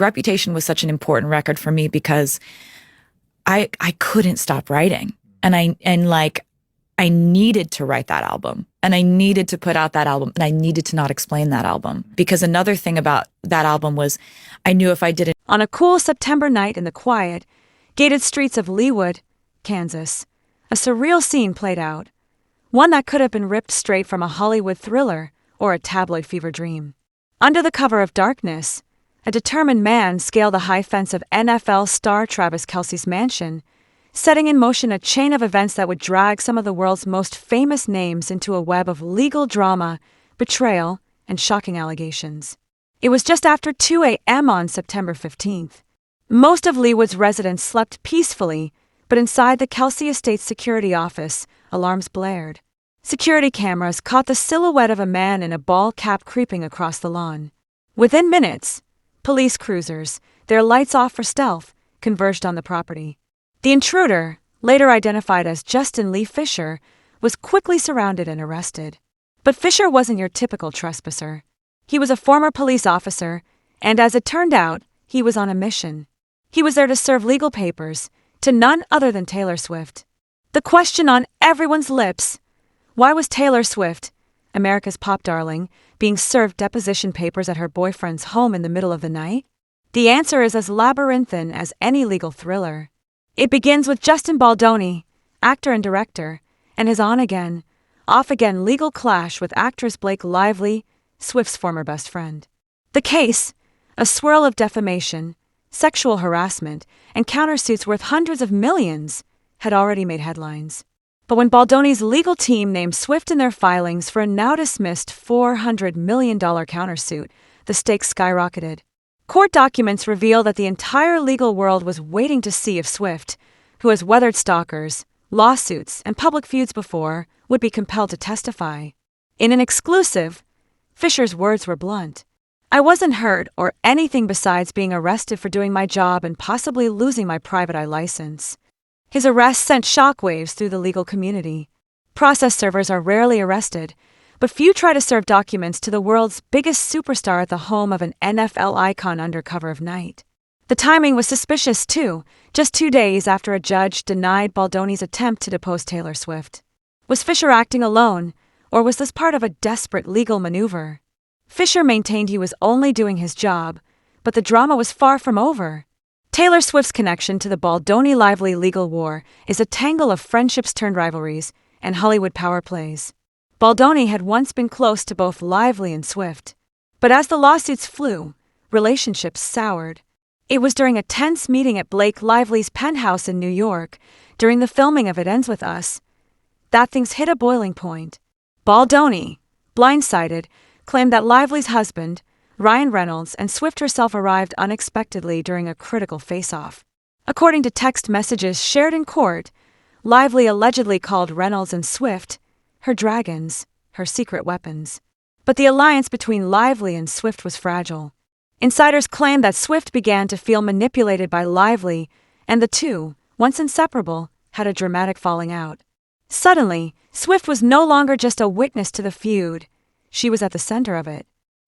Reputation was such an important record for me because I couldn't stop writing. And I needed to write that album, and I needed to put out that album, and I needed to not explain that album. Because another thing about that album was I knew if I didn't. On a cool September night in the quiet, gated streets of Leawood, Kansas, a surreal scene played out. One that could have been ripped straight from a Hollywood thriller or a tabloid fever dream. Under the cover of darkness, a determined man scaled the high fence of NFL star Travis Kelce's mansion, setting in motion a chain of events that would drag some of the world's most famous names into a web of legal drama, betrayal, and shocking allegations. It was just after 2 a.m. on September 15th. Most of Leawood's residents slept peacefully, but inside the Kelce Estate's security office, alarms blared. Security cameras caught the silhouette of a man in a ball cap creeping across the lawn. Within minutes, police cruisers, their lights off for stealth, converged on the property. The intruder, later identified as Justin Lee Fisher, was quickly surrounded and arrested. But Fisher wasn't your typical trespasser. He was a former police officer, and as it turned out, he was on a mission. He was there to serve legal papers to none other than Taylor Swift. The question on everyone's lips: why was Taylor Swift, America's pop darling, being served deposition papers at her boyfriend's home in the middle of the night? The answer is as labyrinthine as any legal thriller. It begins with Justin Baldoni, actor and director, and his on-again, off-again legal clash with actress Blake Lively, Swift's former best friend. The case, a swirl of defamation, sexual harassment, and countersuits worth hundreds of millions, had already made headlines. But when Baldoni's legal team named Swift in their filings for a now-dismissed $400 million countersuit, the stakes skyrocketed. Court documents reveal that the entire legal world was waiting to see if Swift, who has weathered stalkers, lawsuits, and public feuds before, would be compelled to testify. In an exclusive, Fisher's words were blunt. "I wasn't hurt or anything besides being arrested for doing my job and possibly losing my private eye license." His arrest sent shockwaves through the legal community. Process servers are rarely arrested, but few try to serve documents to the world's biggest superstar at the home of an NFL icon under cover of night. The timing was suspicious, too, just 2 days after a judge denied Baldoni's attempt to depose Taylor Swift. Was Fisher acting alone, or was this part of a desperate legal maneuver? Fisher maintained he was only doing his job, but the drama was far from over. Taylor Swift's connection to the Baldoni-Lively legal war is a tangle of friendships turned rivalries and Hollywood power plays. Baldoni had once been close to both Lively and Swift, but as the lawsuits flew, relationships soured. It was during a tense meeting at Blake Lively's penthouse in New York, during the filming of It Ends With Us, that things hit a boiling point. Baldoni, blindsided, claimed that Lively's husband, Ryan Reynolds, and Swift herself arrived unexpectedly during a critical face-off. According to text messages shared in court, Lively allegedly called Reynolds and Swift her dragons, her secret weapons. But the alliance between Lively and Swift was fragile. Insiders claim that Swift began to feel manipulated by Lively, and the two, once inseparable, had a dramatic falling out. Suddenly, Swift was no longer just a witness to the feud. She was at the center of it.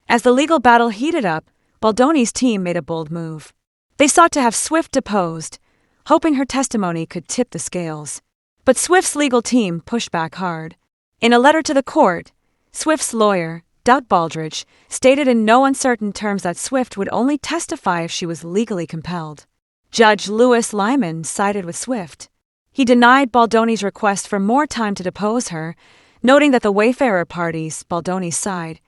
As the legal battle heated up, Baldoni's team made a bold move. They sought to have Swift deposed, hoping her testimony could tip the scales. But Swift's legal team pushed back hard. In a letter to the court, Swift's lawyer, Doug Baldridge, stated in no uncertain terms that Swift would only testify if she was legally compelled. Judge Louis Lyman sided with Swift. He denied Baldoni's request for more time to depose her, noting that the Wayfarer parties, Baldoni's side,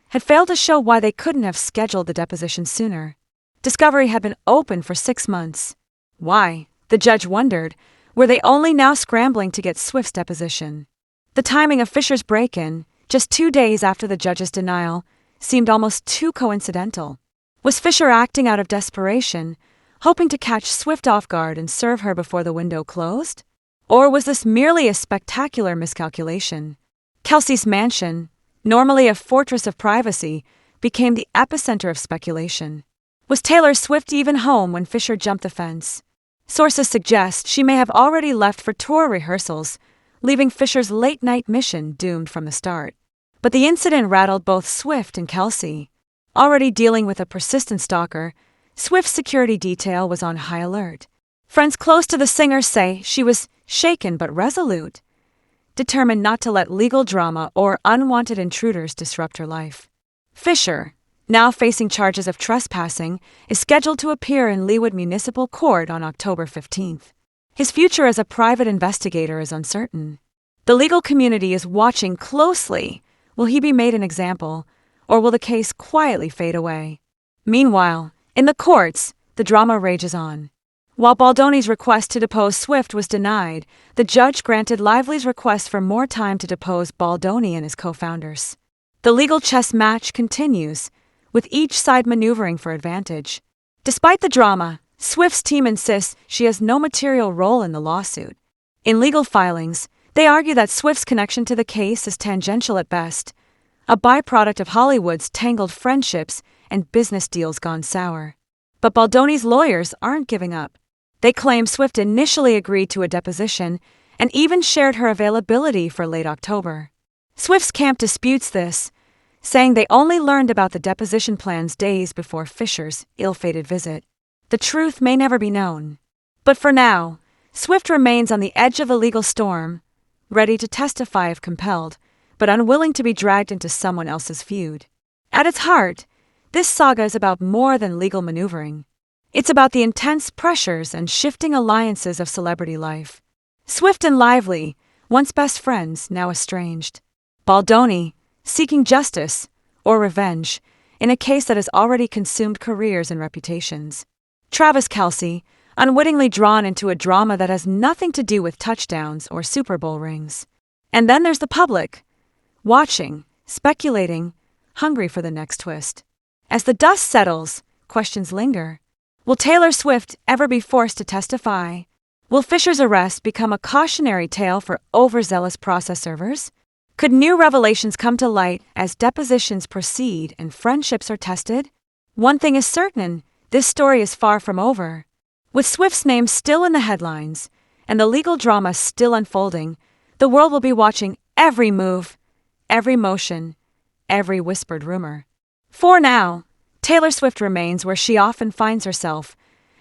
had failed to show why they couldn't have scheduled the deposition sooner. Discovery had been open for 6 months. Why, the judge wondered, were they only now scrambling to get Swift's deposition? The timing of Fisher's break-in, just 2 days after the judge's denial, seemed almost too coincidental. Was Fisher acting out of desperation, hoping to catch Swift off guard and serve her before the window closed? Or was this merely a spectacular miscalculation? Kelce's mansion, normally a fortress of privacy, became the epicenter of speculation. Was Taylor Swift even home when Fisher jumped the fence? Sources suggest she may have already left for tour rehearsals, leaving Fisher's late-night mission doomed from the start. But the incident rattled both Swift and Kelce. Already dealing with a persistent stalker, Swift's security detail was on high alert. Friends close to the singer say she was shaken but resolute, determined not to let legal drama or unwanted intruders disrupt her life. Fisher, now facing charges of trespassing, is scheduled to appear in Leawood Municipal Court on October 15th. His future as a private investigator is uncertain. The legal community is watching closely. Will he be made an example, or will the case quietly fade away? Meanwhile, in the courts, the drama rages on. While Baldoni's request to depose Swift was denied, the judge granted Lively's request for more time to depose Baldoni and his co-founders. The legal chess match continues, with each side maneuvering for advantage. Despite the drama, Swift's team insists she has no material role in the lawsuit. In legal filings, they argue that Swift's connection to the case is tangential at best, a byproduct of Hollywood's tangled friendships and business deals gone sour. But Baldoni's lawyers aren't giving up. They claim Swift initially agreed to a deposition and even shared her availability for late October. Swift's camp disputes this, saying they only learned about the deposition plans days before Fisher's ill-fated visit. The truth may never be known. But for now, Swift remains on the edge of a legal storm, ready to testify if compelled, but unwilling to be dragged into someone else's feud. At its heart, this saga is about more than legal maneuvering. It's about the intense pressures and shifting alliances of celebrity life. Swift and Lively, once best friends, now estranged. Baldoni, seeking justice, or revenge, in a case that has already consumed careers and reputations. Travis Kelce, unwittingly drawn into a drama that has nothing to do with touchdowns or Super Bowl rings. And then there's the public, watching, speculating, hungry for the next twist. As the dust settles, questions linger. Will Taylor Swift ever be forced to testify? Will Fisher's arrest become a cautionary tale for overzealous process servers? Could new revelations come to light as depositions proceed and friendships are tested? One thing is certain, this story is far from over. With Swift's name still in the headlines and the legal drama still unfolding, the world will be watching every move, every motion, every whispered rumor. For now, Taylor Swift remains where she often finds herself,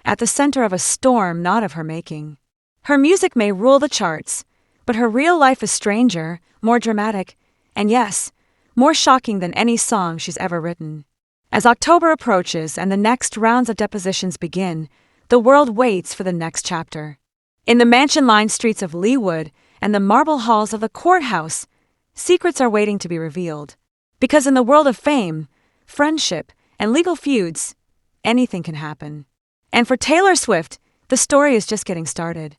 at the center of a storm not of her making. Her music may rule the charts, but her real life is stranger, more dramatic, and yes, more shocking than any song she's ever written. As October approaches and the next rounds of depositions begin, the world waits for the next chapter. In the mansion-lined streets of Leawood and the marble halls of the courthouse, secrets are waiting to be revealed. Because in the world of fame, friendship, and legal feuds, anything can happen. And for Taylor Swift, the story is just getting started.